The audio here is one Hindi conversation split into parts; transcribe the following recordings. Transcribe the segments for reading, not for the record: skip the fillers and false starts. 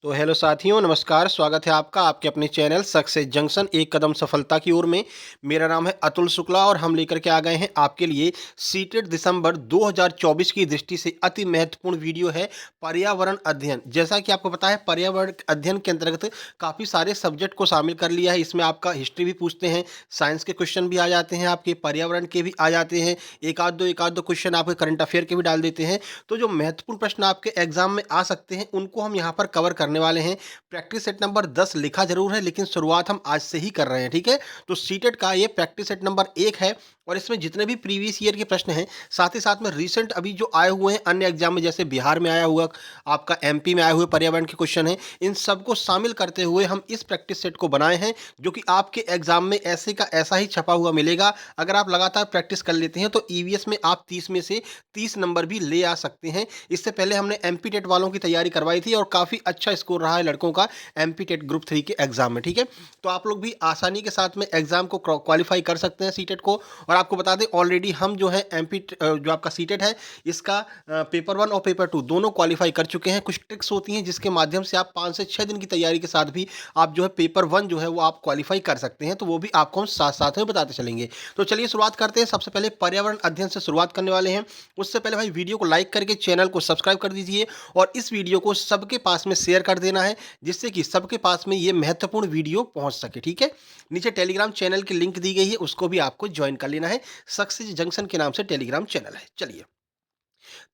तो हेलो साथियों, नमस्कार। स्वागत है आपका आपके अपने चैनल सक्सेस जंक्शन एक कदम सफलता की ओर में। मेरा नाम है अतुल शुक्ला और हम लेकर के आ गए हैं आपके लिए सीटेट दिसंबर 2024 की दृष्टि से अति महत्वपूर्ण वीडियो है पर्यावरण अध्ययन। जैसा कि आपको पता है, पर्यावरण अध्ययन के अंतर्गत काफ़ी सारे सब्जेक्ट को शामिल कर लिया है। इसमें आपका हिस्ट्री भी पूछते हैं, साइंस के क्वेश्चन भी आ जाते हैं, आपके पर्यावरण के भी आ जाते हैं, एक आध दो क्वेश्चन आपके करंट अफेयर के भी डाल देते हैं। तो जो महत्वपूर्ण प्रश्न आपके एग्जाम में आ सकते हैं उनको हम यहाँ पर कवर करने वाले हैं। प्रैक्टिस सेट नंबर 10 लिखा जरूर है, लेकिन शुरुआत हम आज से ही कर रहे हैं, ठीक है। तो सीटेट का ये प्रैक्टिस सेट नंबर 1 है और इसमें जितने भी प्रीवियस ईयर के प्रश्न हैं, साथ ही साथ में रिसेंट अभी जो आए हुए हैं अन्य एग्जाम में, जैसे बिहार में आया हुआ, आपका एमपी में आए हुए पर्यावरण के क्वेश्चन हैं, इन सबको शामिल करते हुए हम इस प्रैक्टिस सेट को बनाए हैं, जो कि आपके एग्जाम में ऐसे का ऐसा ही छपा हुआ मिलेगा। अगर आप लगातार प्रैक्टिस कर लेते हैं तो ईवीएस में आप 30 में से 30 नंबर भी ले आ सकते हैं। इससे पहले हमने एमपी टेट वालों की तैयारी करवाई थी और काफ़ी अच्छा स्कोर रहा है लड़कों का एमपी टेट ग्रुप 3 के एग्जाम में, ठीक है। तो आप लोग भी आसानी के साथ में एग्जाम को क्वालिफाई कर सकते हैं सीटेट को। और आपको बता दें, ऑलरेडी हम जो है एमपी जो आपका सीटेट है, इसका पेपर 1 और पेपर 2 दोनों क्वालिफाई कर चुके हैं। कुछ ट्रिक्स होती हैं जिसके माध्यम से आप 5 से 6 दिन की तैयारी के साथ भी आप जो है पेपर 1 जो है वो आप क्वालिफाई कर सकते हैं। तो वो भी आपको हम साथ साथ में बताते चलेंगे। तो चलिए शुरुआत करते हैं। सबसे पहले पर्यावरण अध्ययन से शुरुआत करने वाले हैं। उससे पहले भाई वीडियो को लाइक करके चैनल को सब्सक्राइब कर दीजिए और इस वीडियो को सबके पास में शेयर कर देना है, जिससे कि सबके पास में ये महत्वपूर्ण वीडियो पहुंच सके, ठीक है। नीचे टेलीग्राम चैनल की लिंक दी गई है, उसको भी आपको ज्वाइन कर लेना है। सक्सेस जंक्शन के नाम से टेलीग्राम चैनल है। चलिए,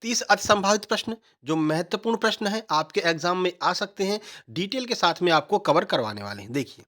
30 अति संभावित प्रश्न जो महत्वपूर्ण प्रश्न है आपके एग्जाम में आ सकते हैं, डिटेल के साथ में आपको कवर करवाने वाले हैं। देखिए,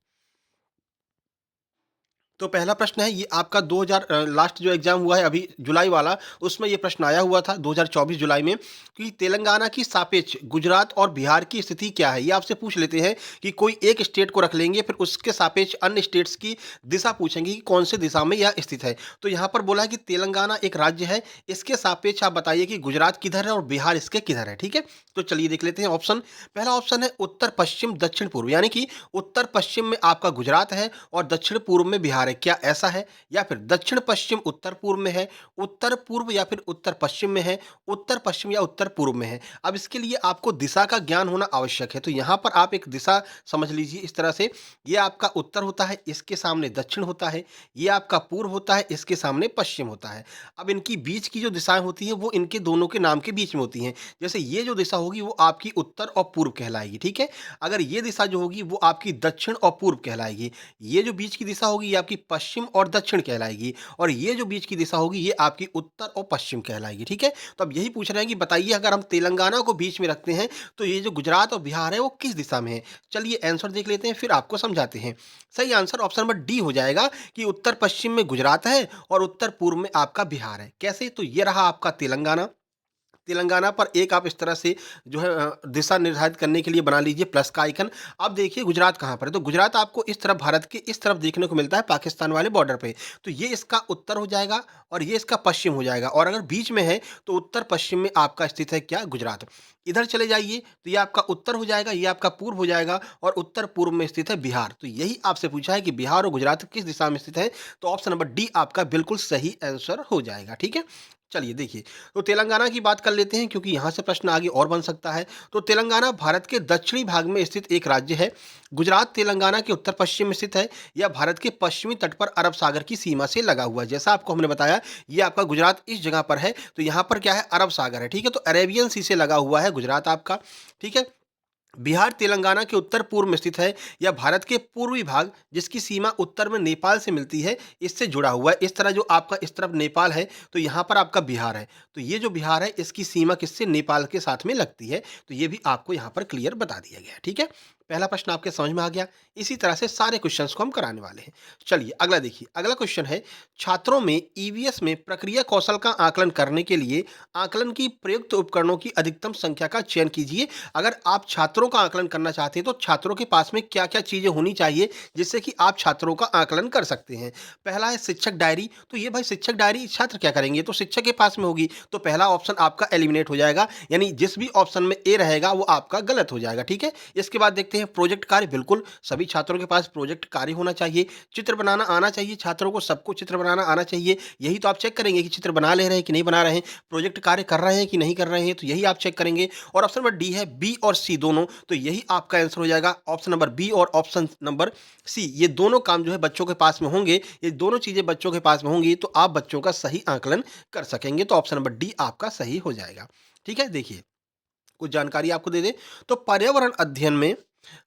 तो पहला प्रश्न है, ये आपका 2000 लास्ट जो एग्जाम हुआ है अभी जुलाई वाला, उसमें ये प्रश्न आया हुआ था 2024 जुलाई में कि तेलंगाना की सापेक्ष गुजरात और बिहार की स्थिति क्या है। ये आपसे पूछ लेते हैं कि कोई एक स्टेट को रख लेंगे, फिर उसके सापेक्ष अन्य स्टेट्स की दिशा पूछेंगे कि कौन से दिशा में यह स्थित है। तो यहाँ पर बोला है कि तेलंगाना एक राज्य है, इसके सापेक्ष आप बताइए कि गुजरात किधर है और बिहार इसके किधर है, ठीक है। तो चलिए देख लेते हैं ऑप्शन। पहला ऑप्शन है उत्तर पश्चिम दक्षिण पूर्व, यानी कि उत्तर पश्चिम में आपका गुजरात है और दक्षिण पूर्व में बिहार है। क्या ऐसा है? या फिर दक्षिण पश्चिम उत्तर पूर्व में है, उत्तर पूर्व या फिर उत्तर पश्चिम में है, उत्तर पश्चिम या उत्तर पूर्व में है। अब इसके लिए आपको दिशा का ज्ञान होना आवश्यक है। तो यहाँ पर आप एक दिशा समझ लीजिए इस तरह से, ये आपका उत्तर होता है, इसके सामने दक्षिण होता है, ये आपका पूर्व होता है, इसके सामने पश्चिम होता है। अब इनकी बीच की जो दिशाएं होती हैं वो इनके दोनों के नाम के बीच में होती हैं। जैसे ये जो दिशा होगी वो आपकी उत्तर और पूर्व कहलाएगी, ठीक है। अगर ये दिशा जो होगी वो आपकी दक्षिण और पूर्व कहलाएगी। ये जो बीच की दिशा होगी ये आपकी पश्चिम और दक्षिण कहलाएगी और ये जो बीच की दिशा होगी ये आपकी उत्तर और पश्चिम कहलाएगी, ठीक है। तो अब यही पूछ रहे हैं कि बताइए, अगर हम तेलंगाना को बीच में रखते हैं तो ये जो गुजरात और बिहार है वो किस दिशा में है। चलिए आंसर देख लेते हैं, फिर आपको समझाते हैं। सही आंसर ऑप्शन नंबर डी हो जाएगा कि उत्तर पश्चिम में गुजरात है और उत्तर पूर्व में आपका बिहार है। कैसे? तो ये रहा आपका तेलंगाना। तेलंगाना पर एक आप इस तरह से जो है दिशा निर्धारित करने के लिए बना लीजिए प्लस का आइकन। अब देखिए गुजरात कहाँ पर है, तो गुजरात आपको इस तरफ, भारत के इस तरफ देखने को मिलता है, पाकिस्तान वाले बॉर्डर पे। तो ये इसका उत्तर हो जाएगा और ये इसका पश्चिम हो जाएगा। और अगर बीच में है तो उत्तर पश्चिम में आपका स्थित है क्या? गुजरात। इधर चले जाइए तो ये आपका उत्तर हो जाएगा, ये आपका पूर्व हो जाएगा और उत्तर पूर्व में स्थित है बिहार। तो यही आपसे पूछा है कि बिहार और गुजरात किस दिशा में स्थित है। तो ऑप्शन नंबर डी आपका बिल्कुल सही आंसर हो जाएगा, ठीक है। चलिए देखिए, तो तेलंगाना की बात कर लेते हैं क्योंकि यहाँ से प्रश्न आगे और बन सकता है। तो तेलंगाना भारत के दक्षिणी भाग में स्थित एक राज्य है। गुजरात तेलंगाना के उत्तर पश्चिम में स्थित है। यह भारत के पश्चिमी तट पर अरब सागर की सीमा से लगा हुआ है। जैसा आपको हमने बताया, ये आपका गुजरात इस जगह पर है, तो यहाँ पर क्या है? अरब सागर है, ठीक है। तो अरेबियन सी से लगा हुआ है गुजरात आपका, ठीक है। बिहार तेलंगाना के उत्तर पूर्व में स्थित है। यह भारत के पूर्वी भाग, जिसकी सीमा उत्तर में नेपाल से मिलती है, इससे जुड़ा हुआ है। इस तरह जो आपका इस तरफ नेपाल है तो यहाँ पर आपका बिहार है। तो ये जो बिहार है इसकी सीमा किससे? नेपाल के साथ में लगती है। तो ये भी आपको यहाँ पर क्लियर बता दिया गया है, ठीक है। पहला प्रश्न आपके समझ में आ गया। इसी तरह से सारे क्वेश्चंस को हम कराने वाले हैं। चलिए अगला देखिए, अगला क्वेश्चन है, छात्रों में ईवीएस में प्रक्रिया कौशल का आकलन करने के लिए आकलन की प्रयुक्त उपकरणों की अधिकतम संख्या का चयन कीजिए। अगर आप छात्रों का आकलन करना चाहते हैं तो छात्रों के पास में क्या-क्या चीज़ें होनी चाहिए जिससे कि आप छात्रों का आकलन कर सकते हैं। पहला है शिक्षक डायरी। तो ये भाई शिक्षक डायरी छात्र क्या करेंगे? तो शिक्षक के पास में होगी। तो पहला ऑप्शन आपका एलिमिनेट हो जाएगा, यानी जिस भी ऑप्शन में ए रहेगा वो आपका गलत हो जाएगा, ठीक है। इसके बाद देखते हैं हैं प्रोजेक्ट कार्य, बिल्कुल सभी छात्रों के पास प्रोजेक्ट कार्य होना चाहिए, चित्र बनाना आना चाहिए, छात्रों को सबको चित्र बनाना आना चाहिए। यही तो आप चेक करेंगे कि चित्र बना ले रहे हैं कि नहीं बना रहे हैं, प्रोजेक्ट कार्य कर रहे हैं कि नहीं कर रहे हैं, तो यही आप चेक करेंगे। और ऑप्शन नंबर डी है बी और सी दोनों, तो यही आपका आंसर हो जाएगा। ऑप्शन नंबर बी और ऑप्शन नंबर सी, ये दोनों काम जो है बच्चों के पास में होंगे, ये दोनों चीज़ें बच्चों के पास में होंगी, तो आप बच्चों का सही आकलन कर सकेंगे। तो ऑप्शन नंबर डी आपका सही हो जाएगा। ठीक है, देखिए कुछ जानकारी आपको दे दें, तो पर्यावरण अध्ययन में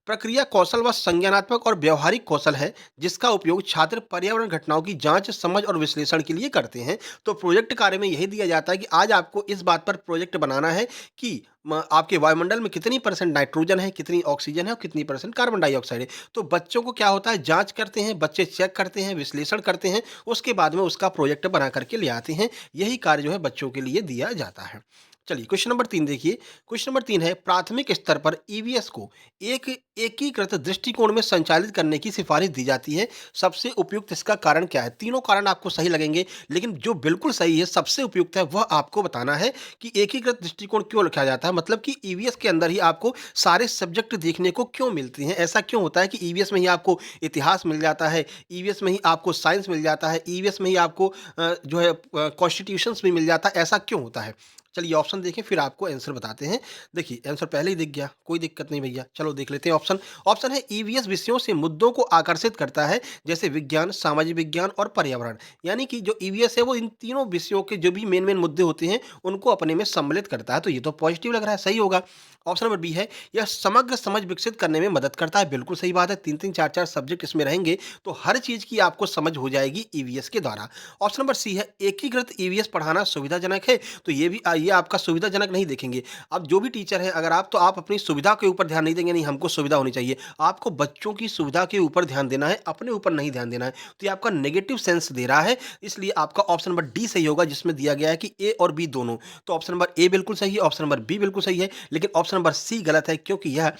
प्रक्रिया कौशल व संज्ञानात्मक और व्यवहारिक कौशल है, जिसका उपयोग छात्र पर्यावरण घटनाओं की जांच, समझ और विश्लेषण के लिए करते हैं। तो प्रोजेक्ट कार्य में यही दिया जाता है कि आज आपको इस बात पर प्रोजेक्ट बनाना है कि आपके वायुमंडल में कितनी परसेंट नाइट्रोजन है, कितनी ऑक्सीजन है और कितनी परसेंट कार्बन डाइऑक्साइड है। तो बच्चों को क्या होता है, जांच करते हैं, बच्चे चेक करते हैं, विश्लेषण करते हैं, उसके बाद में उसका प्रोजेक्ट बना करके ले आते हैं। यही कार्य जो है बच्चों के लिए दिया जाता है। चलिए क्वेश्चन नंबर 3 देखिए। क्वेश्चन नंबर 3 है, प्राथमिक स्तर पर ईवीएस को एक एकीकृत दृष्टिकोण में संचालित करने की सिफारिश दी जाती है। सबसे उपयुक्त इसका कारण क्या है? तीनों कारण आपको सही लगेंगे, लेकिन जो बिल्कुल सही है, सबसे उपयुक्त है, वह आपको बताना है कि एकीकृत दृष्टिकोण क्यों रखा जाता है। मतलब कि ईवीएस के अंदर ही आपको सारे सब्जेक्ट देखने को क्यों मिलते हैं। ऐसा क्यों होता है कि ईवीएस में ही आपको इतिहास मिल जाता है, ईवीएस में ही आपको साइंस मिल जाता है, ईवीएस में ही आपको जो है कॉन्स्टिट्यूशंस भी मिल जाता है, ऐसा क्यों होता है? चलिए ऑप्शन देखें, फिर आपको आंसर बताते हैं। देखिए आंसर पहले ही दिख गया, कोई दिक्कत नहीं भैया। चलो देख लेते हैं ऑप्शन। ऑप्शन है, ईवीएस विषयों से मुद्दों को आकर्षित करता है, जैसे विज्ञान, सामाजिक विज्ञान और पर्यावरण। यानी कि जो ईवीएस है वो इन तीनों विषयों के जो भी मेन मेन मुद्दे होते हैं उनको अपने में सम्मिलित करता है। तो ये तो पॉजिटिव लग रहा है, सही होगा। ऑप्शन नंबर बी है, यह समग्र समझ विकसित करने में मदद करता है। बिल्कुल सही बात है, 3-3 4-4 सब्जेक्ट इसमें रहेंगे तो हर चीज की आपको समझ हो जाएगी ईवीएस के द्वारा। ऑप्शन नंबर सी है, एकीकृत ईवीएस पढ़ाना सुविधाजनक है। तो ये भी ये आपका सुविधाजनक नहीं देखेंगे। अब जो भी टीचर है, अगर आप, तो आप अपनी सुविधा के ऊपर ध्यान नहीं देंगे, नहीं हमको सुविधा होनी चाहिए। आपको बच्चों की सुविधा के ऊपर ध्यान देना है, अपने ऊपर नहीं ध्यान देना है। तो ये आपका नेगेटिव सेंस दे रहा है, इसलिए आपका ऑप्शन नंबर डी सही होगा, जिसमें दिया गया है कि ए और बी दोनों। तो ऑप्शन नंबर ए बिल्कुल सही है, ऑप्शन नंबर बी बिल्कुल सही है, लेकिन ऑप्शन नंबर सी गलत है, क्योंकि यह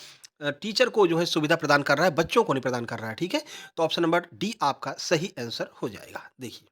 टीचर को जो है सुविधा प्रदान कर रहा है, बच्चों को नहीं प्रदान कर रहा है। ठीक है, तो ऑप्शन नंबर डी आपका सही आंसर हो जाएगा। देखिए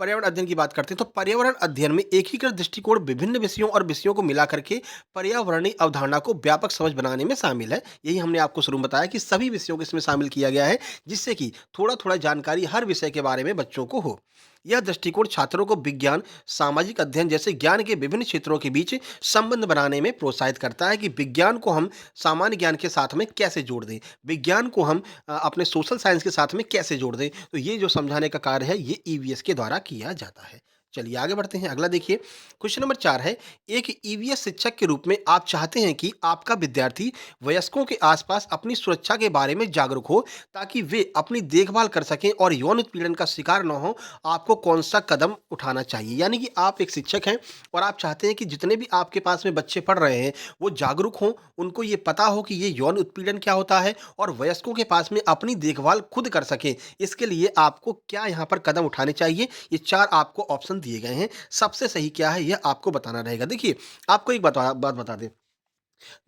पर्यावरण अध्ययन की बात करते हैं, तो पर्यावरण अध्ययन में एकीकृत दृष्टिकोण विभिन्न विषयों और विषयों को मिला करके पर्यावरणीय अवधारणा को व्यापक समझ बनाने में शामिल है। यही हमने आपको शुरू में बताया कि सभी विषयों को इसमें शामिल किया गया है, जिससे कि थोड़ा थोड़ा जानकारी हर विषय के बारे में बच्चों को हो। यह दृष्टिकोण छात्रों को विज्ञान, सामाजिक अध्ययन जैसे ज्ञान के विभिन्न क्षेत्रों के बीच संबंध बनाने में प्रोत्साहित करता है कि विज्ञान को हम सामान्य ज्ञान के साथ में कैसे जोड़ दें, विज्ञान को हम अपने सोशल साइंस के साथ में कैसे जोड़ दें। तो ये जो समझाने का कार्य है, ये ईवीएस के द्वारा किया जाता है। चलिए आगे बढ़ते हैं, अगला देखिए। क्वेश्चन नंबर 4 है, एक ईवीएस शिक्षक के रूप में आप चाहते हैं कि आपका विद्यार्थी वयस्कों के आसपास अपनी सुरक्षा के बारे में जागरूक हो, ताकि वे अपनी देखभाल कर सकें और यौन उत्पीड़न का शिकार न हो। आपको कौन सा कदम उठाना चाहिए? यानी कि आप एक शिक्षक हैं और आप चाहते हैं कि जितने भी आपके पास में बच्चे पढ़ रहे हैं वो जागरूक हों, उनको ये पता हो कि ये यौन उत्पीड़न क्या होता है और वयस्कों के पास में अपनी देखभाल खुद कर सकें। इसके लिए आपको क्या यहाँ पर कदम उठाने चाहिए? ये 4 आपको ऑप्शन दिए गए हैं। सबसे सही क्या है, यह आपको बताना रहेगा। देखिए आपको एक बात बता दें,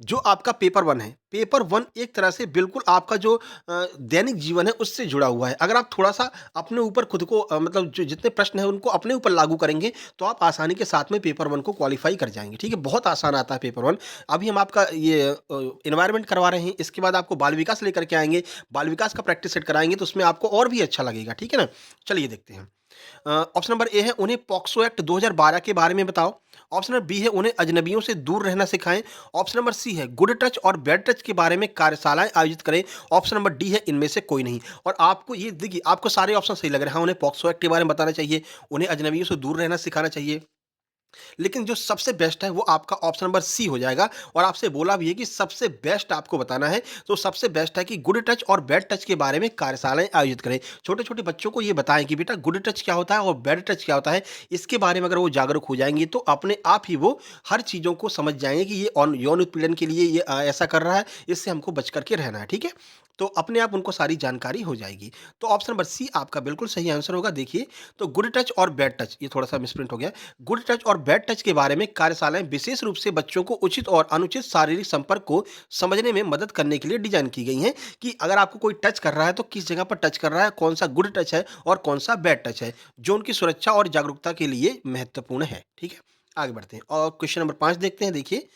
जो आपका पेपर 1 है, पेपर 1 एक तरह से बिल्कुल आपका जो दैनिक जीवन है उससे जुड़ा हुआ है। अगर आप थोड़ा-सा अपने ऊपर खुद को मतलब जो जितने प्रश्न हैं उनको अपने ऊपर लागू करेंगे, तो आप आसानी के साथ में पेपर 1 को क्वालीफाई कर जाएँगे, ठीक है? बहुत आसान आता है पेपर 1। अभी हम आपका ये एनवायरनमेंट करवा रहे हैं, इसके बाद आपको बाल विकास लेकर के आएँगे, बाल विकास का प्रैक्टिस सेट कराएँगे, तो उसमें आपको और भी अच्छा लगेगा, ठीक है ना? चलिए देखते हैं। ऑप्शन नंबर ए है, उन्हें पॉक्सो एक्ट 2012 के बारे में बताओ। ऑप्शन नंबर बी है, उन्हें अजनबियों से दूर रहना सिखाएं। ऑप्शन नंबर सी है, गुड टच और बैड टच के बारे में कार्यशालाएं आयोजित करें। ऑप्शन नंबर डी है, इनमें से कोई नहीं। और आपको ये देखिए, आपको सारे ऑप्शन सही लग रहे हैं। हाँ, उन्हें पॉक्सो एक्ट के बारे में बताना चाहिए, उन्हें अजनबियों से दूर रहना सिखाना चाहिए, लेकिन जो सबसे बेस्ट है वो आपका ऑप्शन नंबर सी हो जाएगा। और आपसे बोला भी है कि सबसे बेस्ट आपको बताना है, तो सबसे बेस्ट है कि गुड टच और बैड टच के बारे में कार्यशालाएं आयोजित करें। छोटे छोटे बच्चों को ये बताएं कि बेटा गुड टच क्या होता है और बैड टच क्या होता है। इसके बारे में अगर वो जागरूक हो जाएंगे तो अपने आप ही वो हर चीज़ों को समझ जाएंगे कि ये यौन उत्पीड़न के लिए ये ऐसा कर रहा है, इससे हमको बच करके रहना है, ठीक है। तो अपने आप उनको सारी जानकारी हो जाएगी। तो ऑप्शन नंबर सी आपका बिल्कुल सही आंसर होगा। देखिए, तो गुड टच और बैड टच, ये थोड़ा सा मिसप्रिंट हो गया। गुड टच और बैड टच के बारे में कार्यशालाएं विशेष रूप से बच्चों को उचित और अनुचित शारीरिक संपर्क को समझने में मदद करने के लिए डिजाइन की गई हैं, कि अगर आपको कोई टच कर रहा है तो किस जगह पर टच कर रहा है, कौन सा गुड टच है और कौन सा बैड टच है, जो उनकी सुरक्षा और जागरूकता के लिए महत्वपूर्ण है, ठीक है। आगे बढ़ते हैं और क्वेश्चन नंबर 5 देखते हैं। देखिए,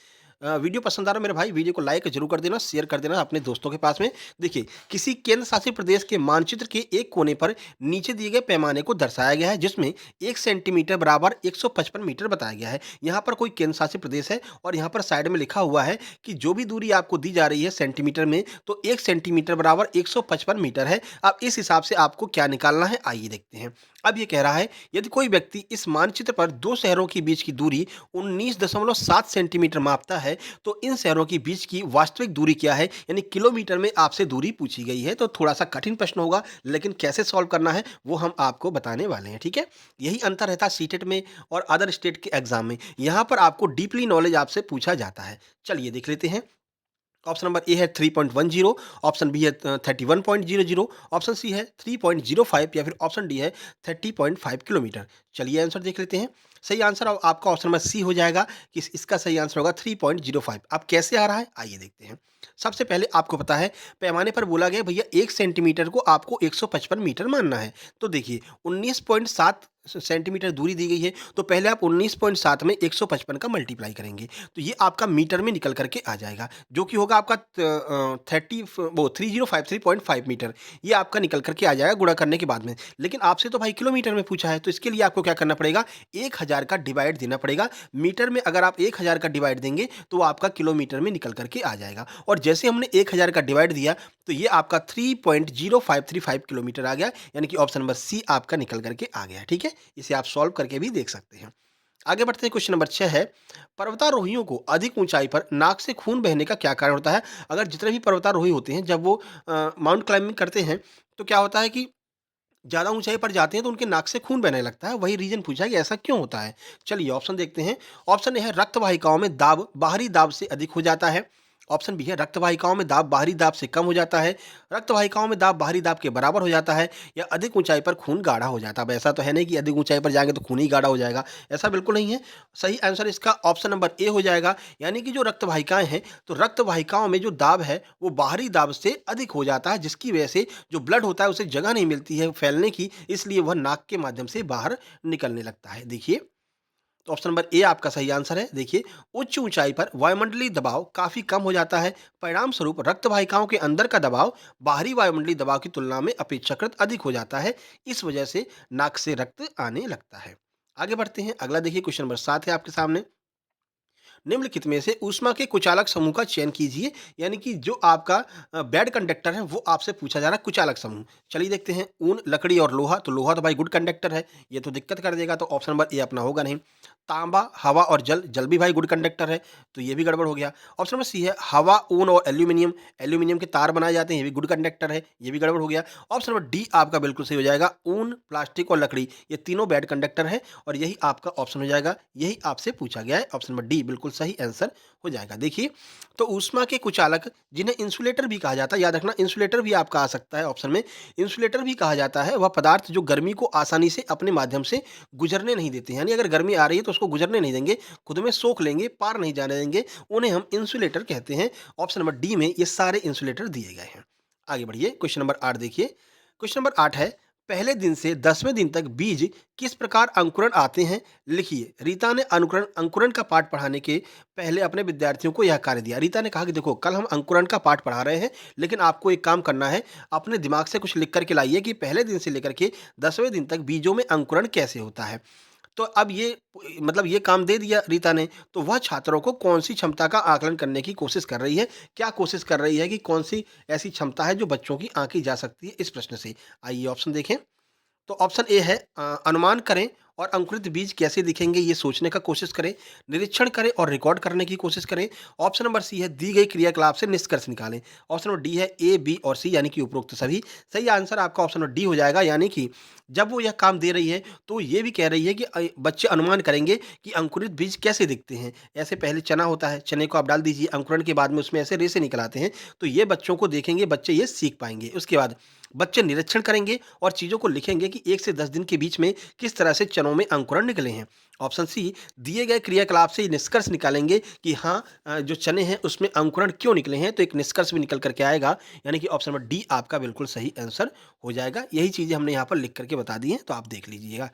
वीडियो पसंद आ रहा है मेरे भाई, वीडियो को लाइक ज़रूर कर देना, शेयर कर देना अपने दोस्तों के पास में। देखिए, किसी केंद्र शासित प्रदेश के मानचित्र के एक कोने पर नीचे दिए गए पैमाने को दर्शाया गया है, जिसमें 1 सेंटीमीटर बराबर 155 मीटर बताया गया है। यहाँ पर कोई केंद्र शासित प्रदेश है और यहाँ पर साइड में लिखा हुआ है कि जो भी दूरी आपको दी जा रही है सेंटीमीटर में, तो 1 सेंटीमीटर बराबर 155 मीटर है। अब इस हिसाब से आपको क्या निकालना है, आइए देखते हैं। अब ये कह रहा है, यदि कोई व्यक्ति इस मानचित्र पर 2 शहरों के बीच की दूरी 19.7 सेंटीमीटर मापता है, तो इन शहरों के बीच की वास्तविक दूरी क्या है? यानी किलोमीटर में आपसे दूरी पूछी गई है, तो थोड़ा-सा कठिन प्रश्न होगा, लेकिन कैसे सॉल्व करना है, वो हम आपको बताने वाले हैं, ठीक है? यही अंतर रहता है सीटेट में और अदर स्टेट के एग्ज़ाम में। यहाँ पर आपको डीपली नॉलेज आपसे पूछा जाता है। चलिए देख लेते हैं। ऑप्शन नंबर ए है 3.10, ऑप्शन बी है 31.00, ऑप्शन सी है 3.05 या फिर ऑप्शन डी है 30.5 किलोमीटर। चलिए आंसर देख लेते हैं। सही आंसर आपका ऑप्शन नंबर सी हो जाएगा कि इसका सही आंसर होगा 3.05। अब कैसे आ रहा है, आइए देखते हैं। सबसे पहले आपको पता है, पैमाने पर बोला गया भैया 1 सेंटीमीटर को आपको 155 मीटर मानना है। तो देखिए 19.7 सेंटीमीटर दूरी दी गई है, तो पहले आप 19.7 में 155 का मल्टीप्लाई करेंगे, तो ये आपका मीटर में निकल करके आ जाएगा, जो कि होगा आपका 3053.5 मीटर। ये आपका निकल करके आ जाएगा गुणा करने के बाद में। लेकिन आपसे तो भाई किलोमीटर में पूछा है, तो इसके लिए आपको क्या करना पड़ेगा, 1000 का डिवाइड देना पड़ेगा। मीटर में अगर आप 1000 का डिवाइड देंगे, तो वो आपका किलोमीटर में निकल करके आ जाएगा। और जैसे हमने 1000 का डिवाइड दिया, तो ये आपका 3.0535 किलोमीटर आ गया, यानी कि ऑप्शन नंबर सी आपका निकल करके आ गया, ठीक है? इसे आप सॉल्व करके भी देख सकते हैं। आगे बढ़ते हैं, क्वेश्चन नंबर 6 है, पर्वतारोहियों को अधिक ऊंचाई पर नाक से खून बहने का क्या कारण होता है? अगर जितने भी पर्वतारोही होते हैं, जब वो माउंट क्लाइंबिंग करते हैं, तो क्या होता है कि ज़्यादा ऊंचाई पर जाते हैं तो उनके नाक से खून बहने लगता है। वही रीज़न पूछा है कि ऐसा क्यों होता है? चलिए ऑप्शन देखते हैं। ऑप्शन ए है, रक्त वाहिकाओं में दाब बाहरी दाब से अधिक हो जाता है। ऑप्शन बी है, रक्त वाहिकाओं में दाब बाहरी दाब से कम हो जाता है। रक्त वाहिकाओं में दाब बाहरी दाब के बराबर हो जाता है, या अधिक ऊंचाई पर खून गाढ़ा हो जाता है। अब ऐसा तो है नहीं कि अधिक ऊंचाई पर जाएंगे तो खून ही गाढ़ा हो जाएगा, ऐसा बिल्कुल नहीं है। सही आंसर इसका ऑप्शन नंबर ए हो जाएगा, यानी कि जो रक्त वाहिकाएं हैं, तो रक्त वाहिकाओं में जो दाब है वो बाहरी दाब से अधिक हो जाता है, जिसकी वजह से जो ब्लड होता है उसे जगह नहीं मिलती है फैलने की, इसलिए वह नाक के माध्यम से बाहर निकलने लगता है। देखिए, तो ऑप्शन नंबर ए आपका सही आंसर है। देखिए, उच्च ऊंचाई पर वायुमंडलीय दबाव काफी कम हो जाता है, परिणाम स्वरूप रक्त वाहिकाओं के अंदर का दबाव बाहरी वायुमंडलीय दबाव की तुलना में अपेक्षाकृत अधिक हो जाता है। इस वजह से नाक से रक्त आने लगता है। आगे बढ़ते हैं, अगला देखिए, क्वेश्चन नंबर 7 है आपके सामने। निम्नलिखित में से ऊष्मा के कुचालक समूह का चयन कीजिए, यानी कि जो आपका बैड कंडक्टर है वो आपसे पूछा जा रहा है, कुचालक समूह। चलिए देखते हैं, ऊन, लकड़ी और लोहा, तो लोहा तो भाई गुड कंडक्टर है, ये तो दिक्कत कर देगा, तो ऑप्शन नंबर ए अपना होगा नहीं। तांबा, हवा और जल, जल भी भाई गुड कंडक्टर है, तो ये भी गड़बड़ हो गया। ऑप्शन नंबर सी है, हवा, ऊन और एल्यूमिनियम, एल्यूमिनियम के तार बनाए जाते हैं, ये भी गुड कंडक्टर है, ये भी गड़बड़ हो गया। ऑप्शन नंबर डी आपका बिल्कुल सही हो जाएगा, ऊन, प्लास्टिक और लकड़ी, ये तीनों बैड कंडक्टर है, और यही आपका ऑप्शन हो जाएगा, यही आपसे पूछा गया है। ऑप्शन नंबर डी बिल्कुल सही आंसर हो जाएगा। देखिए, तो ऊष्मा के कुचालक, जिन्हें इंसुलेटर भी कहा जाता है, याद रखना इंसुलेटर भी आपका आ सकता है ऑप्शन में। इंसुलेटर भी कहा जाता है वह पदार्थ जो गर्मी को आसानी से अपने माध्यम से गुजरने नहीं देते हैं, यानी अगर गर्मी आ रही है तो उसको गुजरने नहीं देंगे, खुद में सोख लेंगे, पार नहीं जाने देंगे, उन्हें हम इंसुलेटर कहते हैं। ऑप्शन नंबर डी में ये सारे इंसुलेटर दिए गए हैं। आगे बढ़िए, क्वेश्चन नंबर 8 देखिए। क्वेश्चन नंबर 8 है, पहले दिन से 10वें दिन तक बीज किस प्रकार अंकुरण आते हैं, लिखिए। रीता ने अनुकरण अंकुरण का पाठ पढ़ाने के पहले अपने विद्यार्थियों को यह कार्य दिया। रीता ने कहा कि देखो, कल हम अंकुरण का पाठ पढ़ा रहे हैं, लेकिन आपको एक काम करना है, अपने दिमाग से कुछ लिख करके लाइए कि पहले दिन से लेकर के 10वें दिन तक बीजों में अंकुरण कैसे होता है। तो अब ये मतलब ये काम दे दिया रीता ने, तो वह छात्रों को कौन-सी क्षमता का आकलन करने की कोशिश कर रही है? क्या कोशिश कर रही है कि कौन-सी ऐसी क्षमता है जो बच्चों की आँकी जा सकती है, इस प्रश्न से। आइए ऑप्शन देखें। तो ऑप्शन ए है, अनुमान करें और अंकुरित बीज कैसे दिखेंगे ये सोचने का कोशिश करें, निरीक्षण करें और रिकॉर्ड करने की कोशिश करें। ऑप्शन नंबर सी है, दी गई क्रियाकलाप से निष्कर्ष निकालें। ऑप्शन नंबर डी है, ए, बी और सी, यानी कि उपरोक्त सभी। सही आंसर आपका ऑप्शन नंबर डी हो जाएगा, यानी कि जब वो यह काम दे रही है तो ये भी कह रही है कि बच्चे अनुमान करेंगे कि अंकुरित बीज कैसे दिखते हैं। ऐसे पहले चना होता है, चने को आप डाल दीजिए, अंकुरण के बाद में उसमें ऐसे रेशे निकल आते हैं, तो ये बच्चों को देखेंगे, बच्चे ये सीख पाएंगे। उसके बाद बच्चे निरीक्षण करेंगे और चीज़ों को लिखेंगे कि 1 से 10 दिन के बीच में किस तरह से चनों में अंकुरण निकले हैं। ऑप्शन सी, दिए गए क्रियाकलाप से निष्कर्ष निकालेंगे कि हाँ, जो चने हैं उसमें अंकुरण क्यों निकले हैं, तो एक निष्कर्ष भी निकल करके आएगा, यानी कि ऑप्शन नंबर डी आपका बिल्कुल सही आंसर हो जाएगा। यही चीज़ें हमने यहाँ पर लिख करके बता दी हैं, तो आप देख लीजिएगा।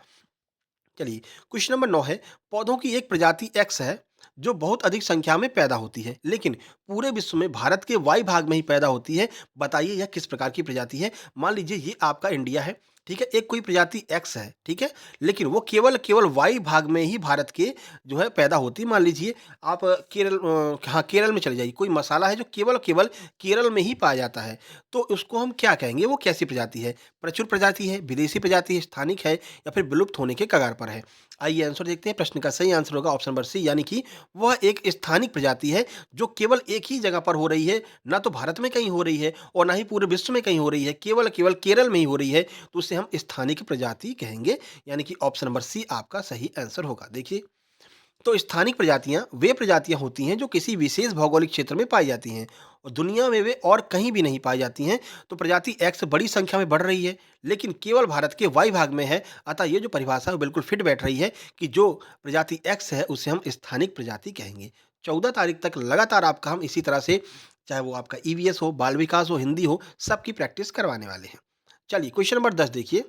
चलिए, क्वेश्चन नंबर 9 है, पौधों की एक प्रजाति एक्स है, जो बहुत अधिक संख्या में पैदा होती है, लेकिन पूरे विश्व में भारत के वायु भाग में ही पैदा होती है। बताइए यह किस प्रकार की प्रजाति है? मान लीजिए ये आपका इंडिया है, ठीक है? एक कोई प्रजाति एक्स है, ठीक है? लेकिन वो केवल केवल वायु भाग में ही भारत के जो है पैदा होती है। मान लीजिए आप हाँ, केरल में चले जाइए, कोई मसाला है जो केवल केवल केरल में ही पाया जाता है, तो उसको हम क्या कहेंगे? वो कैसी प्रजाति है? प्रचुर प्रजाति है, विदेशी प्रजाति है, स्थानिक है या फिर विलुप्त होने के कगार पर है? आइए आंसर देखते हैं। प्रश्न का सही आंसर होगा ऑप्शन नंबर सी, यानी कि वह एक स्थानिक प्रजाति है जो केवल एक ही जगह पर हो रही है, ना तो भारत में कहीं हो रही है और ना ही पूरे विश्व में कहीं हो रही है, केवल केवल केरल में ही हो रही है, तो उसे हम स्थानिक प्रजाति कहेंगे, यानी कि ऑप्शन नंबर सी आपका सही आंसर होगा। देखिए, तो स्थानिक प्रजातियां वे प्रजातियां होती हैं जो किसी विशेष भौगोलिक क्षेत्र में पाई जाती हैं और दुनिया में वे और कहीं भी नहीं पाई जाती हैं। तो प्रजाति एक्स बड़ी संख्या में बढ़ रही है, लेकिन केवल भारत के वायु भाग में है। अतः ये जो परिभाषा है वो बिल्कुल फिट बैठ रही है कि जो प्रजाति एक्स है उसे हम स्थानिक प्रजाति कहेंगे। 14 तारीख तक लगातार आपका हम इसी तरह से, चाहे वो आपका ईवीएस हो, बाल विकास हो, हिंदी हो, सबकी प्रैक्टिस करवाने वाले हैं। चलिए क्वेश्चन नंबर 10 देखिए,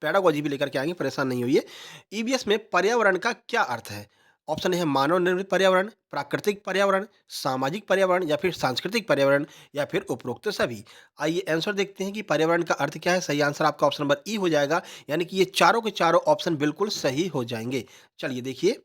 पैडागोजी भी लेकर के आएँगे, परेशान नहीं होइए। ईवीएस में पर्यावरण का क्या अर्थ है? ऑप्शन ए है मानव निर्मित पर्यावरण, प्राकृतिक पर्यावरण, सामाजिक पर्यावरण या फिर सांस्कृतिक पर्यावरण या फिर उपरोक्त सभी। आइए आंसर देखते हैं कि पर्यावरण का अर्थ क्या है। सही आंसर आपका ऑप्शन नंबर ई हो जाएगा, यानी कि ये चारों के चारों ऑप्शन बिल्कुल सही हो जाएँगे। चलिए देखिए,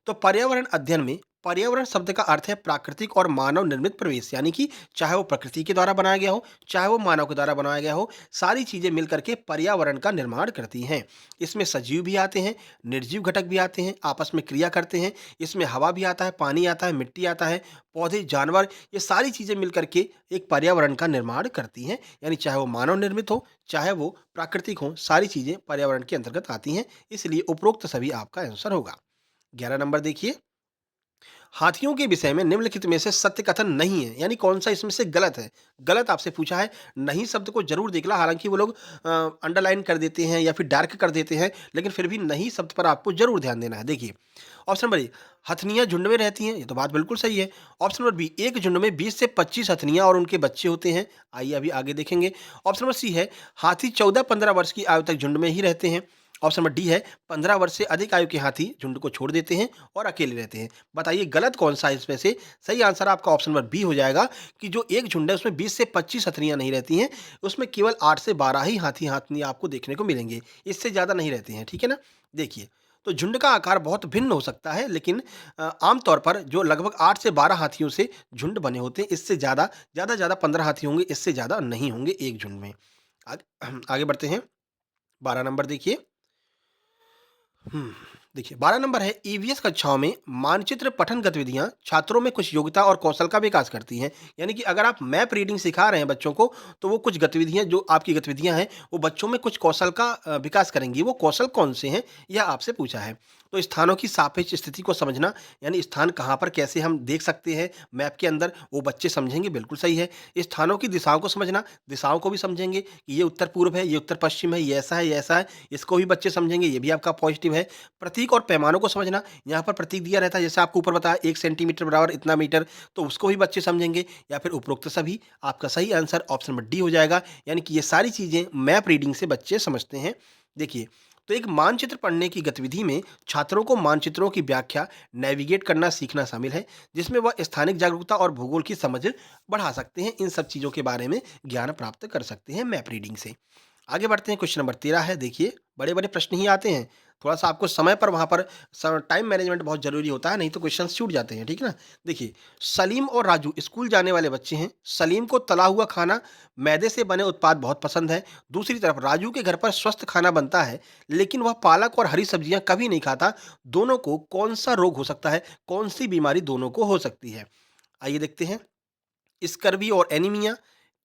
तो पर्यावरण अध्ययन में पर्यावरण शब्द का अर्थ है प्राकृतिक और मानव निर्मित प्रवेश, यानी कि चाहे वो प्रकृति के द्वारा बनाया गया हो, चाहे वो मानव के द्वारा बनाया गया हो, सारी चीजें मिलकर के पर्यावरण का निर्माण करती हैं। इसमें सजीव भी आते हैं, निर्जीव घटक भी आते हैं, आपस में क्रिया करते हैं। इसमें हवा भी आता है, पानी आता है, मिट्टी आता है, पौधे, जानवर, ये सारी चीजें मिलकर के एक पर्यावरण का निर्माण करती हैं। यानी चाहे वो मानव निर्मित हो, चाहे वो प्राकृतिक हो, सारी चीजें पर्यावरण के अंतर्गत आती हैं। इसलिए उपरोक्त सभी आपका आंसर होगा। 11 नंबर देखिए, हाथियों के विषय में निम्नलिखित में से सत्य कथन नहीं है, यानी कौन सा इसमें से गलत है? गलत आपसे पूछा है। नहीं शब्द को जरूर देखना, हालांकि वो लोग अंडरलाइन कर देते हैं या फिर डार्क कर देते हैं, लेकिन फिर भी नहीं शब्द पर आपको जरूर ध्यान देना है। देखिए, ऑप्शन नंबर ए, हथनियां झुंड में रहती हैं, ये तो बात बिल्कुल सही है। ऑप्शन नंबर बी, एक झुंड में 20 से 25 हथनियां और उनके बच्चे होते हैं। आइए अभी आगे देखेंगे। ऑप्शन नंबर सी है, हाथी 14-15 वर्ष की आयु तक झुंड में ही रहते हैं। ऑप्शन नंबर डी है, 15 वर्ष से अधिक आयु के हाथी झुंड को छोड़ देते हैं और अकेले रहते हैं। बताइए गलत कौन सा है इसमें से? सही आंसर आपका ऑप्शन नंबर बी हो जाएगा कि जो एक झुंड है उसमें 20 से 25 हथनियां नहीं रहती हैं, उसमें केवल 8 से 12 ही हाथी हाथनियां आपको देखने को मिलेंगे, इससे ज़्यादा नहीं रहते हैं, ठीक है ना? देखिए, तो झुंड का आकार बहुत भिन्न हो सकता है, लेकिन आमतौर पर जो लगभग 8 से 12 हाथियों से झुंड बने होते हैं, इससे ज़्यादा 15 हाथी होंगे, इससे ज़्यादा नहीं होंगे एक झुंड में। आगे बढ़ते हैं। 12 नंबर देखिए। हुँ, देखिए 12 नंबर है, ईवीएस कक्षाओं में मानचित्र पठन गतिविधियाँ छात्रों में कुछ योग्यता और कौशल का विकास करती हैं। यानी कि अगर आप मैप रीडिंग सिखा रहे हैं बच्चों को, तो वो कुछ गतिविधियाँ जो आपकी गतिविधियाँ हैं, वो बच्चों में कुछ कौशल का विकास करेंगी। वो कौशल कौन से हैं? यह आपसे पूछा है। तो स्थानों की सापेक्ष स्थिति को समझना, यानी स्थान कहाँ पर कैसे हम देख सकते हैं मैप के अंदर, वो बच्चे समझेंगे, बिल्कुल सही है। स्थानों की दिशाओं को समझना, दिशाओं को भी समझेंगे कि ये उत्तर-पूर्व है, ये उत्तर-पश्चिम है, ये ऐसा है, ये ऐसा है, इसको भी बच्चे समझेंगे, ये भी आपका पॉजिटिव है। प्रतीक और पैमानों को समझना, यहाँ पर प्रतीक दिया रहता है, जैसे आपको ऊपर बताया 1 सेंटीमीटर बराबर इतना मीटर, तो उसको भी बच्चे समझेंगे या फिर उपरोक्त सभी। आपका सही आंसर ऑप्शन नंबर डी हो जाएगा, यानी कि ये सारी चीज़ें मैप रीडिंग से बच्चे समझते हैं। देखिए, तो एक मानचित्र पढ़ने की गतिविधि में छात्रों को मानचित्रों की व्याख्या, नेविगेट करना सीखना शामिल है, जिसमें वह स्थानिक जागरूकता और भूगोल की समझ बढ़ा सकते हैं। इन सब चीज़ों के बारे में ज्ञान प्राप्त कर सकते हैं मैप रीडिंग से। आगे बढ़ते हैं, क्वेश्चन नंबर 13 है। देखिए, बड़े-बड़े प्रश्न ही आते हैं। थोड़ा-सा आपको समय पर वहाँ पर टाइम मैनेजमेंट बहुत ज़रूरी होता है, नहीं तो क्वेश्चंस छूट जाते हैं, ठीक है ना? देखिए, सलीम और राजू स्कूल जाने वाले बच्चे हैं। सलीम को तला हुआ खाना, मैदे से बने उत्पाद बहुत पसंद है। दूसरी तरफ राजू के घर पर स्वस्थ खाना बनता है, लेकिन वह पालक और हरी सब्जियाँ कभी नहीं खाता। दोनों को कौन-सा रोग हो सकता है? कौन-सी बीमारी दोनों को हो सकती है? आइए देखते हैं। स्कर्वी और एनीमिया,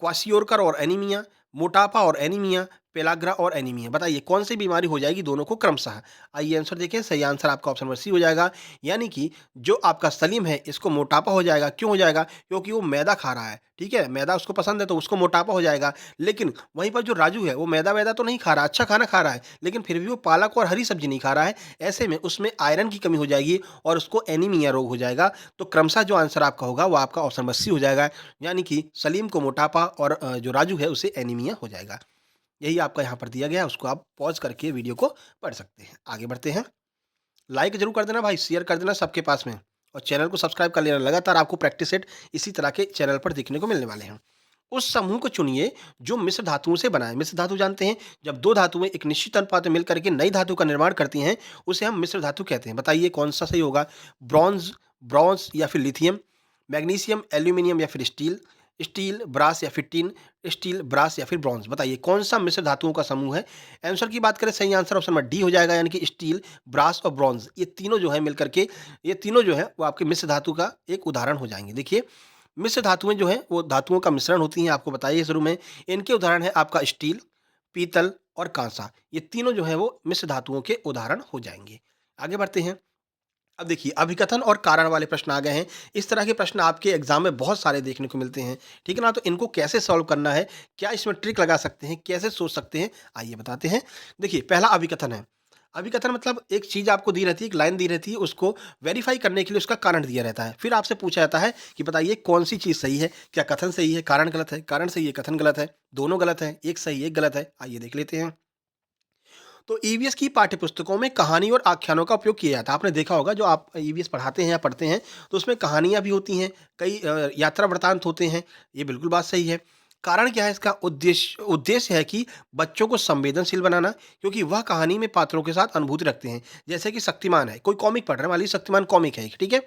क्वाशियोरकर और एनीमिया, मोटापा और एनीमिया, पेलाग्रा और एनीमिया। बताइए कौन सी बीमारी हो जाएगी दोनों को क्रमशः? आइए आंसर देखें। सही आंसर आपका ऑप्शन नंबर सी हो जाएगा, यानी कि जो आपका सलीम है इसको मोटापा हो जाएगा। क्यों हो जाएगा? क्योंकि वो मैदा खा रहा है, ठीक है? मैदा उसको पसंद है तो उसको मोटापा हो जाएगा। लेकिन वहीं पर जो राजू है वो मैदा-वैदा तो नहीं खा रहा, अच्छा खाना खा रहा है, लेकिन फिर भी वो पालक और हरी सब्जी नहीं खा रहा है। ऐसे में उसमें आयरन की कमी हो जाएगी और उसको एनीमिया रोग हो जाएगा। तो क्रमशः जो आंसर आपका होगा वो आपका ऑप्शन नंबर सी हो जाएगा, यानी कि सलीम को मोटापा और जो राजू है उसे एनीमिया हो जाएगा। यही आपका यहाँ पर दिया गया है, उसको आप पॉज़ करके वीडियो को पढ़ सकते हैं। आगे बढ़ते हैं। लाइक ज़रूर कर देना भाई, शेयर कर देना सबके पास में। और चैनल को सब्सक्राइब कर लेना, लगातार आपको प्रैक्टिस सेट इसी तरह के चैनल पर देखने को मिलने वाले हैं। उस समूह को चुनिए जो मिश्र धातुओं से बना है। मिश्र धातु जानते हैं, जब 2 धातुएँ एक निश्चित अनुपात में मिलकर के नई धातु का निर्माण करती हैं, उसे हम मिश्र धातु कहते हैं। बताइए कौन-सा सही होगा? ब्रॉन्ज़, ब्रॉन्ज़ या फिर लिथियम, मैग्नीशियम, एल्यूमीनियम या फिर स्टील, स्टील, ब्रास या फिर टिन, स्टील, ब्रास या फिर ब्रॉन्ज़। बताइए कौन-सा मिश्र धातुओं का समूह है? आंसर की बात करें, सही आंसर ऑप्शन नंबर डी हो जाएगा, यानी कि स्टील, ब्रास और ब्रॉन्ज़। ये तीनों जो है मिलकर के, ये तीनों जो है वो आपके मिश्र धातु का एक उदाहरण हो जाएँगे। देखिए, मिश्र धातुएँ जो हैं वो धातुओं का मिश्रण होती हैं, आपको बताइए शुरू में। इनके उदाहरण है आपका स्टील, पीतल और काँसा। ये तीनों जो हैं वो मिश्र धातुओं के उदाहरण हो जाएँगे। आगे बढ़ते हैं। अब देखिए, अभिकथन और कारण वाले प्रश्न आ गए हैं। इस तरह के प्रश्न आपके एग्जाम में बहुत सारे देखने को मिलते हैं, ठीक है ना? तो इनको कैसे सॉल्व करना है, क्या इसमें ट्रिक लगा सकते हैं, कैसे सोच सकते हैं, आइए बताते हैं। देखिए, पहला अभिकथन है। अभिकथन मतलब एक चीज़ आपको दी रहती है, एक लाइन दी रहती है, उसको वेरीफाई करने के लिए उसका कारण दिया रहता है। फिर आपसे पूछा जाता है कि बताइए कौन-सी चीज़ सही है? क्या कथन सही है, कारण गलत है? कारण सही है, कथन गलत है, दोनों गलत हैं, एक सही, एक गलत है? आइए देख लेते हैं। तो ईवीएस की पाठ्यपुस्तकों में कहानी और आख्यानों का उपयोग किया जाता है। आपने देखा होगा, जो आप ईवीएस पढ़ाते हैं या पढ़ते हैं, तो उसमें कहानियाँ भी होती हैं, कई यात्रा वृत्तांत होते हैं। ये बिल्कुल बात सही है। कारण क्या है इसका? उद्देश्य उद्देश्य है कि बच्चों को संवेदनशील बनाना, क्योंकि वह कहानी में पात्रों के साथ अनुभूति रखते हैं। जैसे कि शक्तिमान है, कोई कॉमिक पढ़ रहे हैं, मान लीजिए शक्तिमान कॉमिक है एक, ठीक है?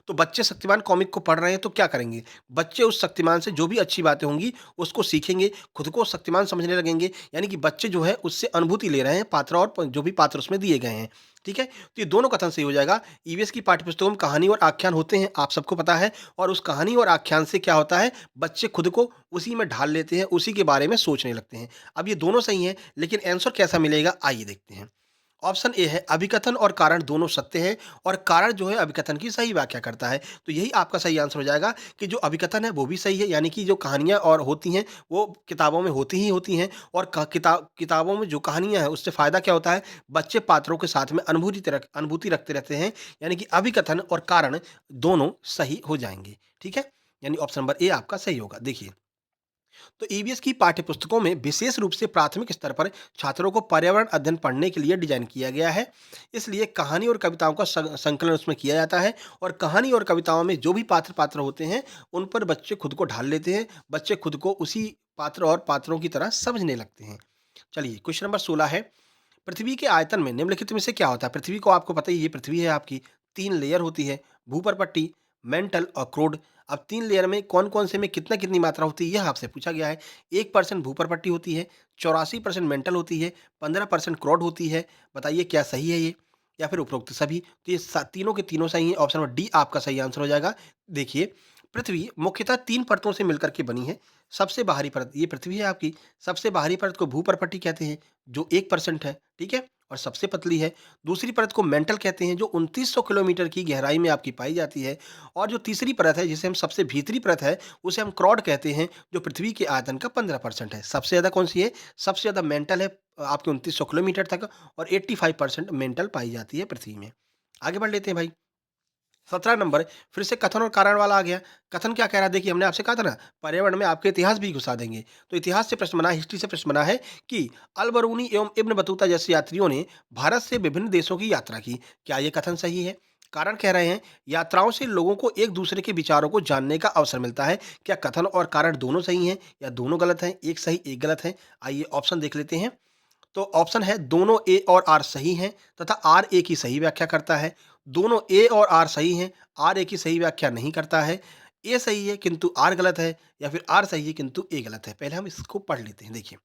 तो बच्चे शक्तिमान कॉमिक को पढ़ रहे हैं, तो क्या करेंगे? बच्चे उस शक्तिमान से जो भी अच्छी बातें होंगी, उसको सीखेंगे, खुद को शक्तिमान समझने लगेंगे। यानी कि बच्चे जो है उससे अनुभूति ले रहे हैं, पात्र और जो भी पात्र उसमें दिए गए हैं, ठीक है? तो ये दोनों कथन सही हो जाएगा। ईवीएस की पाठ्यपुस्तकों में कहानी और आख्यान होते हैं, आप सबको पता है, और उस कहानी और आख्यान से क्या होता है, बच्चे खुद को उसी में ढाल लेते हैं, उसी के बारे में सोचने लगते हैं। अब ये दोनों सही हैं, लेकिन आंसर कैसा मिलेगा, आइए देखते हैं। ऑप्शन ए है, अभिकथन और कारण दोनों सत्य हैं, और कारण जो है अभिकथन की सही व्याख्या करता है। तो यही आपका सही आंसर हो जाएगा कि जो अभिकथन है वो भी सही है, यानी कि जो कहानियाँ और होती हैं वो किताबों में होती ही होती हैं, और किताबों में जो कहानियाँ हैं उससे फ़ायदा क्या होता है, बच्चे पात्रों के साथ में अनुभूति रखते रहते हैं। यानी कि अभिकथन और कारण दोनों सही हो जाएँगे, ठीक है? यानी ऑप्शन नंबर ए आपका सही होगा। देखिए, तो ईवीएस की पाठ्यपुस्तकों में विशेष रूप से प्राथमिक स्तर पर छात्रों को पर्यावरण अध्ययन पढ़ने के लिए डिजाइन किया गया है। इसलिए कहानी और कविताओं का संकलन उसमें किया जाता है, और कहानी और कविताओं में जो भी पात्र होते हैं, उन पर बच्चे खुद को ढाल लेते हैं, बच्चे खुद को उसी पात्र और पात्रों की तरह समझने लगते हैं। चलिए, क्वेश्चन नंबर 16 है, पृथ्वी के आयतन में निम्नलिखित में से क्या होता है? पृथ्वी को आपको पता ही है, ये पृथ्वी है आपकी, 3 लेयर होती है, भूपरपट्टी, मेंटल और क्रोड। अब 3 लेयर में कौन-कौन से में कितना-कितनी मात्रा होती है, यह आपसे पूछा गया है। 1% भूपरपट्टी होती है, 84% मेंटल होती है, 15% क्रोड होती है। बताइए क्या सही है ये, या फिर उपरोक्त सभी? तो ये तीनों के तीनों सही हैं, ऑप्शन नंबर डी आपका सही आंसर हो जाएगा। देखिए, पृथ्वी मुख्यतः 3 परतों से मिलकर के बनी है। सबसे बाहरी परत ये पृथ्वी है आपकी, सबसे बाहरी परत को भूपरपट्टी कहते हैं, जो 1% है, ठीक है? और सबसे पतली है। दूसरी परत को मेंटल कहते हैं, जो 2900 किलोमीटर की गहराई में आपकी पाई जाती है, और जो तीसरी परत है, जिसे हम सबसे भीतरी परत है, उसे हम क्रॉड कहते हैं, जो पृथ्वी के आयतन का 15% है। सबसे ज़्यादा कौन-सी है? सबसे ज़्यादा मेंटल है, आपके 2900 किलोमीटर तक, और 85% मेंटल पाई जाती है पृथ्वी में। आगे बढ़ लेते हैं भाई। 17 नंबर, फिर से कथन और कारण वाला आ गया। कथन क्या कह रहा है? देखिए, हमने आपसे कहा था ना, पर्यावरण में आपके इतिहास भी घुसा देंगे। तो इतिहास से प्रश्न बना है, हिस्ट्री से प्रश्न बना है कि अल बरूनी एवं इब्न बतूता जैसे यात्रियों ने भारत से विभिन्न देशों की यात्रा की। क्या ये कथन सही है? कारण कह रहे हैं, यात्राओं से लोगों को एक दूसरे के विचारों को जानने का अवसर मिलता है। क्या कथन और कारण दोनों सही हैं, या दोनों गलत हैं? एक सही, एक गलत है। आइए ऑप्शन देख लेते हैं। तो ऑप्शन है, दोनों ए और आर सही हैं, तथा आर ए की सही व्याख्या करता है। दोनों ए और आर सही हैं, आर ए की सही व्याख्या नहीं करता है। ए सही है किंतु आर गलत है, या फिर आर सही है किंतु ए गलत है। पहले हम इसको पढ़ लेते हैं। देखिए,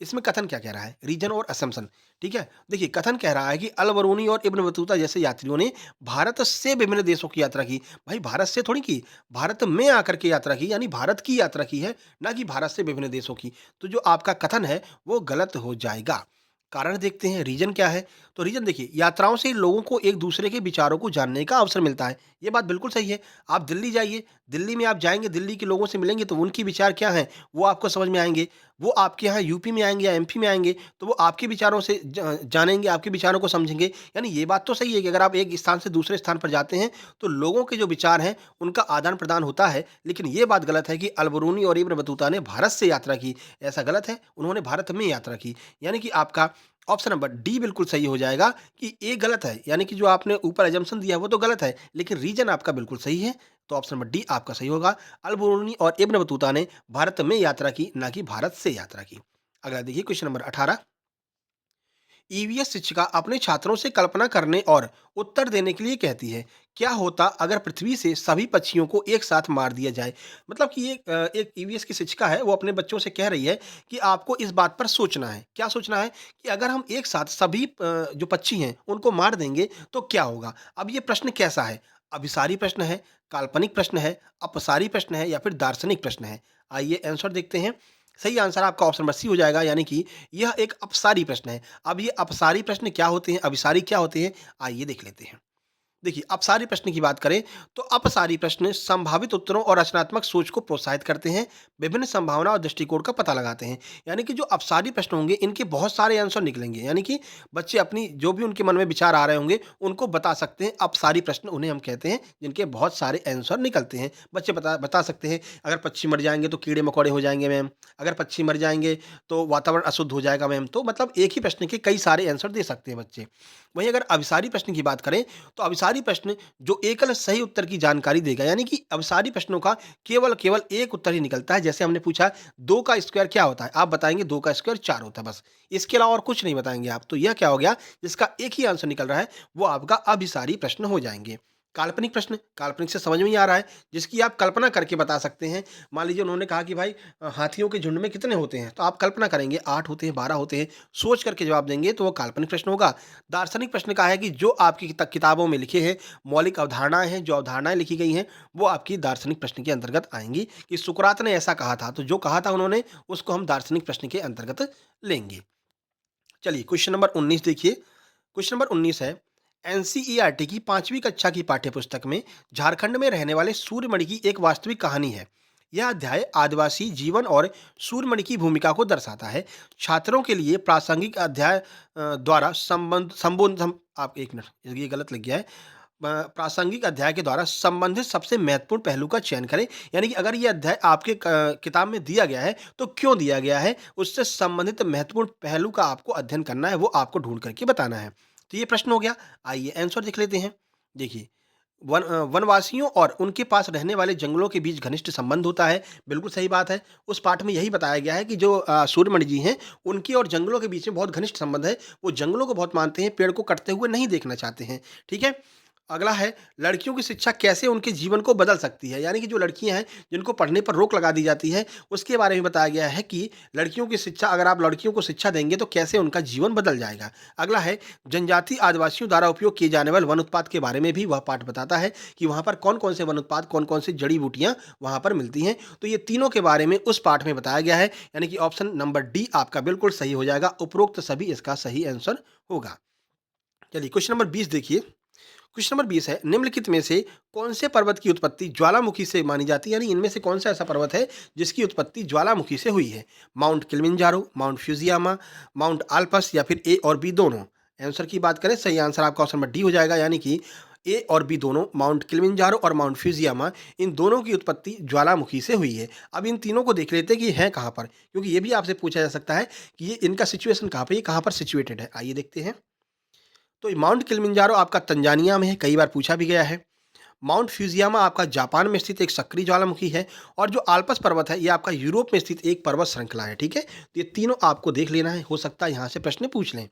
इसमें कथन क्या कह रहा है, रीजन और असम्पशन, ठीक है? देखिए, कथन कह रहा है कि अल बरूनी और इब्न बतूता जैसे यात्रियों ने भारत से विभिन्न देशों की यात्रा की। भाई, भारत से थोड़ी की, भारत में आकर के यात्रा की, यानी भारत की यात्रा की है, ना कि भारत से विभिन्न देशों की। तो जो आपका कथन है वो गलत हो जाएगा। कारण देखते हैं, रीजन क्या है? तो रीजन देखिए, यात्राओं से लोगों को एक दूसरे के विचारों को जानने का अवसर मिलता है। ये बात बिल्कुल सही है। आप दिल्ली जाइए, दिल्ली में आप जाएंगे, दिल्ली के लोगों से मिलेंगे, तो उनके विचार क्या हैं वो आपको समझ में आएंगे। वो आपके यहाँ यूपी में आएँगे या एमपी में आएँगे, तो वो आपके विचारों से जानेंगे, आपके विचारों को समझेंगे। यानी ये बात तो सही है कि अगर आप एक स्थान से दूसरे स्थान पर जाते हैं, तो लोगों के जो विचार हैं, उनका आदान-प्रदान होता है। लेकिन ये बात गलत है कि अल बरूनी और इब्न बतूता ने भारत से यात्रा की, ऐसा गलत है। उन्होंने भारत में यात्रा की। यानी कि आपका ऑप्शन नंबर डी बिल्कुल सही हो जाएगा कि ए गलत है, यानी कि जो आपने ऊपर अजम्पशन दिया है वो तो गलत है, लेकिन रीजन आपका बिल्कुल सही है। तो ऑप्शन नंबर डी आपका सही होगा। अल बुरूनी और इब्न बतूता ने भारत में यात्रा की, ना कि भारत से यात्रा की। अगला देखिए क्वेश्चन नंबर 18। ईवीएस शिक्षिका अपने छात्रों से कल्पना करने और उत्तर देने के लिए कहती है, क्या होता अगर पृथ्वी से सभी पक्षियों को एक साथ मार दिया जाए। मतलब कि एक ईवीएस की शिक्षिका है, वो अपने बच्चों से कह रही है कि आपको इस बात पर सोचना है। क्या सोचना है? कि अगर हम एक साथ सभी जो पक्षी हैं उनको मार देंगे तो क्या होगा। अब ये प्रश्न कैसा है? अभिसारी प्रश्न है, काल्पनिक प्रश्न है, अपसारी प्रश्न है, या फिर दार्शनिक प्रश्न है। आइए आंसर देखते हैं। सही आंसर आपका ऑप्शन नंबर सी हो जाएगा, यानी कि यह एक अपसारी प्रश्न है। अब ये अपसारी प्रश्न क्या होते हैं, अभिसारी क्या होते हैं, आइए देख लेते हैं। देखिए, अपसारी प्रश्न की बात करें तो अपसारी प्रश्न संभावित उत्तरों और रचनात्मक सोच को प्रोत्साहित करते हैं, विभिन्न संभावना और दृष्टिकोण का पता लगाते हैं। यानी कि जो अपसारी प्रश्न होंगे इनके बहुत सारे आंसर निकलेंगे, यानी कि बच्चे अपनी जो भी उनके मन में विचार आ रहे होंगे उनको बता सकते हैं। अपसारी प्रश्न उन्हें हम कहते हैं जिनके बहुत सारे आंसर निकलते हैं। बच्चे बता बता सकते हैं, अगर पक्षी मर जाएंगे तो कीड़े मकोड़े हो जाएंगे मैम, अगर पक्षी मर जाएंगे तो वातावरण अशुद्ध हो जाएगा मैम। तो मतलब एक ही प्रश्न के कई सारे आंसर दे सकते हैं बच्चे। वहीं अगर अभिसारी प्रश्न की बात करें तो अभिसारी प्रश्न जो एकल सही उत्तर की जानकारी देगा, यानी कि अभिसारी प्रश्नों का केवल केवल एक उत्तर ही निकलता है। जैसे हमने पूछा 2 का स्क्वायर क्या होता है? आप बताएँगे 2 का स्क्वायर 4 होता है बस। इसके अलावा और कुछ नहीं बताएँगे आप। तो यह क्या हो गया? जिसका एक ही आंसर निकल रहा है, वो आपका अभिसारी प्रश्न हो जाएँगे। काल्पनिक प्रश्न, काल्पनिक से समझ में ही आ रहा है, जिसकी आप कल्पना करके बता सकते हैं। मान लीजिए उन्होंने कहा कि भाई हाथियों के झुंड में कितने होते हैं? तो आप कल्पना करेंगे 8 होते हैं, 12 होते हैं, सोच करके जवाब देंगे तो वो काल्पनिक प्रश्न होगा। दार्शनिक प्रश्न का है कि जो आपकी किताबों में लिखे हैं, मौलिक अवधारणाएँ हैं, जो अवधारणाएँ लिखी गई हैं, वो आपकी दार्शनिक प्रश्न के अंतर्गत आएँगी कि सुकरात ने ऐसा कहा था, तो जो कहा था उन्होंने, उसको हम दार्शनिक प्रश्न के अंतर्गत लेंगे। चलिए क्वेश्चन नंबर 19 देखिए। क्वेश्चन नंबर 19 है, एनसीईआरटी की 5वीं कक्षा की पाठ्यपुस्तक में झारखंड में रहने वाले सूर्यमणि की एक वास्तविक कहानी है। यह अध्याय आदिवासी जीवन और सूर्यमणि की भूमिका को दर्शाता है। छात्रों के लिए प्रासंगिक अध्याय द्वारा संबंध संबोध आप एक मिनट, ये गलत लग गया है। प्रासंगिक अध्याय के द्वारा संबंधित सबसे महत्वपूर्ण पहलू का चयन करें। यानी कि अगर ये अध्याय आपके किताब में दिया गया है तो क्यों दिया गया है, उससे संबंधित महत्वपूर्ण पहलू का आपको अध्ययन करना है, वो आपको ढूंढ करके बताना है। तो ये प्रश्न हो गया। आइए आंसर देख लेते हैं। देखिए, वनवासियों और उनके पास रहने वाले जंगलों के बीच घनिष्ठ संबंध होता है। बिल्कुल सही बात है। उस पाठ में यही बताया गया है कि जो सूर्यमणि जी हैं, उनके और जंगलों के बीच में बहुत घनिष्ठ संबंध है। वो जंगलों को बहुत मानते हैं, पेड़ को कटते हुए नहीं देखना चाहते हैं। ठीक है। अगला है, लड़कियों की शिक्षा कैसे उनके जीवन को बदल सकती है। यानी कि जो लड़कियां हैं जिनको पढ़ने पर रोक लगा दी जाती है, उसके बारे में बताया गया है कि लड़कियों की शिक्षा, अगर आप लड़कियों को शिक्षा देंगे तो कैसे उनका जीवन बदल जाएगा। अगला है, जनजातीय आदिवासियों द्वारा उपयोग किए जाने वाले वन उत्पाद के बारे में भी वह पाठ बताता है कि वहाँ पर कौन कौन से वन उत्पाद, कौन कौन सी जड़ी बूटियाँ वहाँ पर मिलती हैं। तो ये तीनों के बारे में उस पाठ में बताया गया है। यानी कि ऑप्शन नंबर डी आपका बिल्कुल सही हो जाएगा। उपरोक्त सभी इसका सही आंसर होगा। चलिए क्वेश्चन नंबर 20 देखिए। क्वेश्चन नंबर 20 है, निम्नलिखित में से कौन से पर्वत की उत्पत्ति ज्वालामुखी से मानी जाती है। यानी इनमें से कौन सा ऐसा पर्वत है जिसकी उत्पत्ति ज्वालामुखी से हुई है। Mount Kilimanjaro, mount Fujiyama, mount Alps, या फिर ए और बी दोनों। आंसर की बात करें, सही आंसर आपका ऑप्शन नंबर डी हो जाएगा। यानी कि ए और बी दोनों, माउंट किलिमंजारो और माउंट फ्यूजियामा, इन दोनों की उत्पत्ति ज्वालामुखी से हुई है। अब इन तीनों को देख लेते हैं कि हैं कहाँ पर, क्योंकि ये भी आपसे पूछा जा सकता है कि ये इनका सिचुएशन कहाँ पर, ये कहाँ पर सिचुएटेड है। आइए देखते हैं। तो माउंट किलिमंजारो आपका तंजानिया में है, कई बार पूछा भी गया है। माउंट फ्यूजियामा आपका जापान में स्थित एक सक्रिय ज्वालामुखी है, और जो आल्पस पर्वत है ये आपका यूरोप में स्थित एक पर्वत श्रृंखला है। ठीक है, तो ये तीनों आपको देख लेना है, हो सकता है यहाँ से प्रश्न पूछ लें।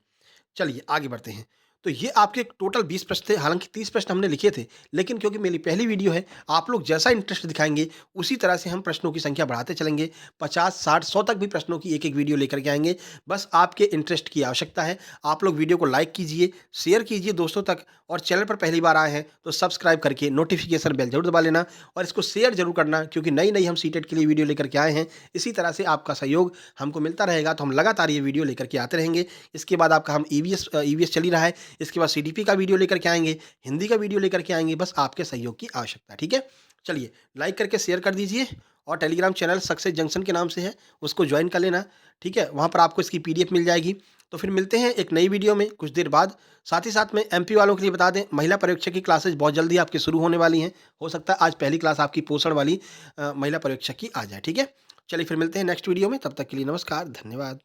चलिए आगे बढ़ते हैं। तो ये आपके टोटल 20 प्रश्न थे, हालांकि 30 प्रश्न हमने लिखे थे, लेकिन क्योंकि मेरी पहली वीडियो है, आप लोग जैसा इंटरेस्ट दिखाएंगे उसी तरह से हम प्रश्नों की संख्या बढ़ाते चलेंगे। 50, 60, 100 तक भी प्रश्नों की एक एक वीडियो लेकर के आएंगे। बस आपके इंटरेस्ट की आवश्यकता है। आप लोग वीडियो को लाइक कीजिए, शेयर कीजिए दोस्तों तक, और चैनल पर पहली बार आए हैं तो सब्सक्राइब करके नोटिफिकेशन बेल जरूर दबा लेना, और इसको शेयर जरूर करना, क्योंकि नई नई हम सीटेट के लिए वीडियो लेकर के आए हैं। इसी तरह से आपका सहयोग हमको मिलता रहेगा तो हम लगातार ये वीडियो लेकर के आते रहेंगे। इसके बाद आपका हम ईवीएस चल ही रहा है, इसके बाद सीडीपी का वीडियो लेकर के आएंगे, हिंदी का वीडियो लेकर के आएंगे। बस आपके सहयोग की आवश्यकता है। ठीक है, चलिए लाइक करके शेयर कर दीजिए, और टेलीग्राम चैनल सक्सेस जंक्शन के नाम से है, उसको ज्वाइन कर लेना। ठीक है, वहाँ पर आपको इसकी पीडीएफ मिल जाएगी। तो फिर मिलते हैं एक नई वीडियो में कुछ देर बाद। साथ ही साथ में एमपी वालों के लिए बता दें, महिला पर्यवेक्षक की क्लासेज बहुत जल्दी आपकी शुरू होने वाली हैं। हो सकता है आज पहली क्लास आपकी पोषण वाली महिला पर्यवेक्षक की आ जाए। ठीक है, चलिए फिर मिलते हैं नेक्स्ट वीडियो में। तब तक के लिए नमस्कार, धन्यवाद।